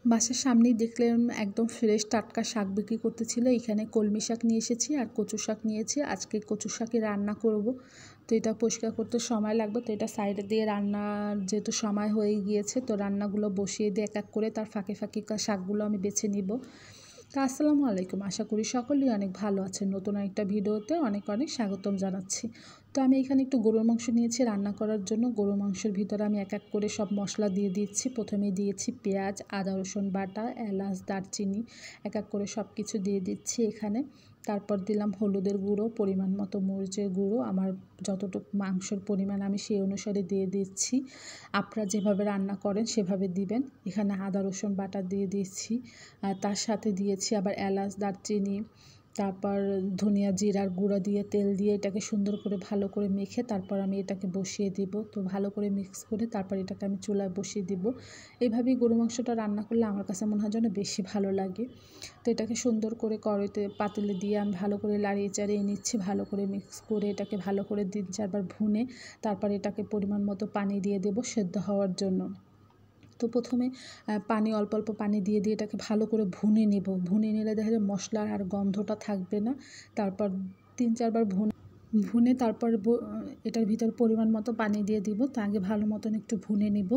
বাসার সামনেই দেখলাম একদম ফ্রেশ টাটকা শাক বিক্রি করতেছিল। এখানে কলমি শাক নিয়ে এসেছি আর কচু শাক নিয়েছি। আজকে কচু শাকই রান্না করব। তো এটা পরিষ্কার করতে সময় লাগবে, তো এটা সাইডে দিয়ে রান্নার যেহেতু সময় হয়ে গিয়েছে, তো রান্নাগুলো বসিয়ে দিয়ে এক এক করে তার ফাঁকে ফাঁকে শাকগুলো আমি বেছে নিব। তা আসসালামু আলাইকুম, আশা করি সকলেই অনেক ভালো আছেন। নতুন একটা ভিডিওতে অনেক অনেক স্বাগতম জানাচ্ছি। তো আমি এখানে একটু গরুর মাংস নিয়েছি রান্না করার জন্য। গরুর মাংসের ভিতরে আমি এক এক করে সব মশলা দিয়ে দিচ্ছি। প্রথমে দিয়েছি পেঁয়াজ, আদা রসুন বাটা, এলাচ, দারচিনি, এক এক করে সব কিছু দিয়ে দিচ্ছি এখানে। তারপর দিলাম হলুদের গুঁড়ো, পরিমাণ মতো মরিচের গুঁড়ো, আমার যতটুকু মাংসের পরিমাণ আমি সেই অনুসারে দিয়ে দিচ্ছি। আপনারা যেভাবে রান্না করেন সেভাবে দিবেন। এখানে আদা রসুন বাটা দিয়ে দিচ্ছি, তার সাথে দিয়েছি আবার এলাচ, দারচিনি, তারপর ধনিয়া জিরার গুঁড়ো দিয়ে তেল দিয়ে এটাকে সুন্দর করে ভালো করে মেখে তারপর আমি এটাকে বসিয়ে দিব। তো ভালো করে মিক্স করে তারপর এটাকে আমি চুলায় বসিয়ে দিব। এইভাবেই গরু মাংসটা রান্না করলে আমার কাছে মনে হয় যেন বেশি ভালো লাগে। তো এটাকে সুন্দর করে কড়াইতে পাতিলে দিয়ে আমি ভালো করে লাড়িয়ে চাড়িয়ে নিচ্ছি, ভালো করে মিক্স করে এটাকে ভালো করে 3-4 বার ভুনে তারপর এটাকে পরিমাণ মতো পানি দিয়ে দেব সেদ্ধ হওয়ার জন্য। তো প্রথমে পানি অল্প অল্প পানি দিয়ে এটাকে ভালো করে ভুনে নেব। ভুনে নিলে দেখা যায় মশলার আর গন্ধটা থাকবে না। তারপর 3-4 বার ভুনে তারপর এটার ভিতর পরিমাণ মতো পানি দিয়ে দিব। তা আগে ভালো মতন একটু ভুনে নেব।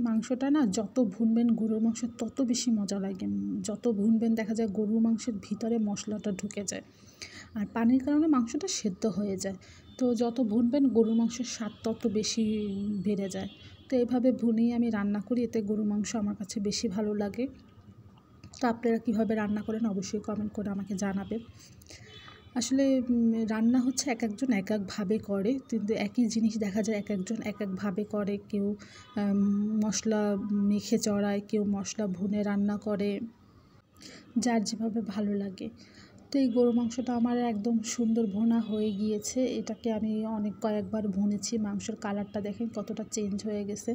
মাংসটা না যত ভুনবেন গরুর মাংস তত বেশি মজা লাগে। যত ভুনবেন দেখা যায় গরুর মাংসের ভিতরে মশলাটা ঢুকে যায়, আর পানির কারণে মাংসটা সেদ্ধ হয়ে যায়। তো যত ভুনবেন গরুর মাংসের স্বাদ তত বেশি বেড়ে যায়। তো এভাবে ভুনেই আমি রান্না করি, এতে গরুর মাংস আমার কাছে বেশি ভালো লাগে। তো আপনারা কীভাবে রান্না করেন অবশ্যই কমেন্ট করে আমাকে জানাবেন। আসলে রান্না হচ্ছে এক একজন এক একভাবে করে, কিন্তু একই জিনিস দেখা যায় এক একজন এক একভাবে করে। কেউ মশলা মেখে চড়ায়, কেউ মশলা ভুনে রান্না করে, যার যেভাবে ভালো লাগে। তো এই গরু মাংসটা আমার একদম সুন্দর ভুনা হয়ে গিয়েছে। এটাকে আমি কয়েকবার ভুনেছি। মাংসের কালারটা দেখেন কতটা চেঞ্জ হয়ে গেছে,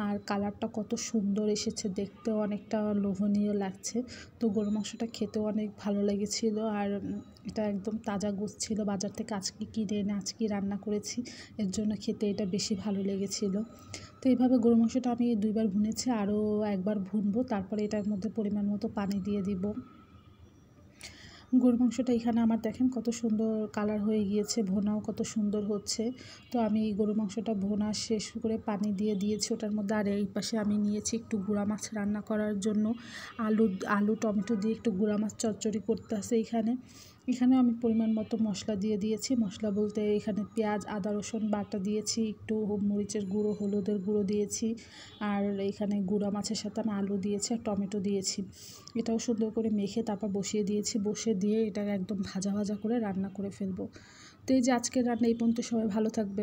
আর কালারটা কত সুন্দর এসেছে, দেখতেও অনেকটা লোভনীয় লাগছে। তো গরু মাংসটা খেতেও অনেক ভালো লেগেছিল, আর এটা একদম তাজা গোশত ছিল, বাজার থেকে আজকে কিনে এনে আজকেই রান্না করেছি, এর জন্য খেতে এটা বেশি ভালো লেগেছিল। তো এইভাবে গরু মাংসটা আমি 2 বার ভুনেছি, আরও একবার ভুনবো। তারপরে এটার মধ্যে পরিমাণ মতো পানি দিয়ে দিব। গরুর মাংসটা এখানে আমার দেখেন কত সুন্দর কালার হয়ে গিয়েছে, ভুনাও কত সুন্দর হচ্ছে। তো আমি গরুর মাংসটা ভুনা শেষ করে পানি দিয়ে দিয়েছি ওটার মধ্যে। আর এই পাশে আমি নিয়েছি একটু গুঁড়া মাছ রান্না করার জন্য। আলু টমেটো দিয়ে একটু গুঁড়া মাছ চচ্চড়ি করতে আছে এখানেও আমি পরিমাণ মতো মশলা দিয়ে দিয়েছি। মশলা বলতে এখানে পেঁয়াজ, আদা রসুন বাটা দিয়েছি, একটু মরিচের গুঁড়ো, হলুদের গুঁড়ো দিয়েছি, আর এখানে গুঁড়া মাছের সাথে আমি আলু দিয়েছি আর টমেটো দিয়েছি। এটাও সুন্দর করে মেখে তারপর বসিয়ে দিয়েছি। বসিয়ে দিয়ে এটাকে একদম ভাজা ভাজা করে রান্না করে ফেলবো। তো এই যে আজকের রান্না এই পর্যন্ত। সবাই ভালো থাকবে।